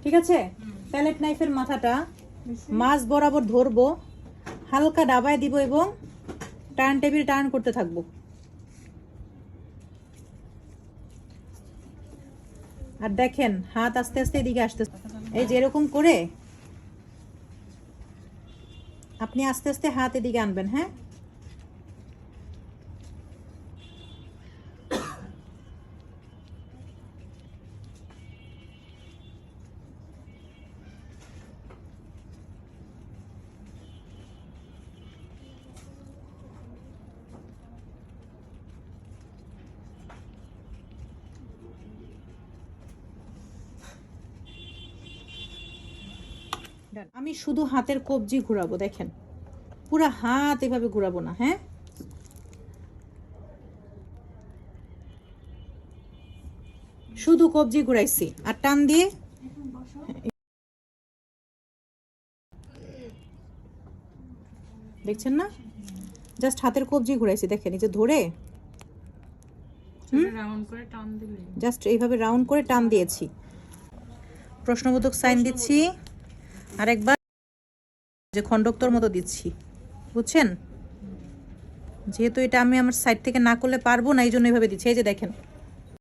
ঠিক আছে? প্যালেট নাইফের মাথাটা মাছ বরাবর ধরবো, হালকা ডাবায় দিব এবং টার্ন টেবিল টার্ন করতে থাকবো। আর দেখেন হাত আস্তে আস্তে এদিকে আসতে, এই যে এরকম করে আপনি আস্তে আস্তে হাত এদিকে আনবেন। হ্যাঁ, আমি শুধু হাতের কবজি ঘোরাবো, দেখেন পুরো হাত এভাবে ঘোরাবো না। হ্যাঁ, শুধু কবজি ঘুরাইছি আর টান দিয়ে, দেখছেন না, জাস্ট হাতের কবজি ঘুরাইছি, দেখেন এই যে ধরে জাস্ট এইভাবে রাউন্ড করে টান দিয়েছি। প্রশ্নবোধক সাইন দিচ্ছি আর একবার যে খণ্ডক্তর মতো দিচ্ছি, বুঝছেন? যেহেতু এটা আমি আমার সাইড থেকে না করলে পারবো না, এই জন্য এইভাবে দিচ্ছি। এই যে দেখেন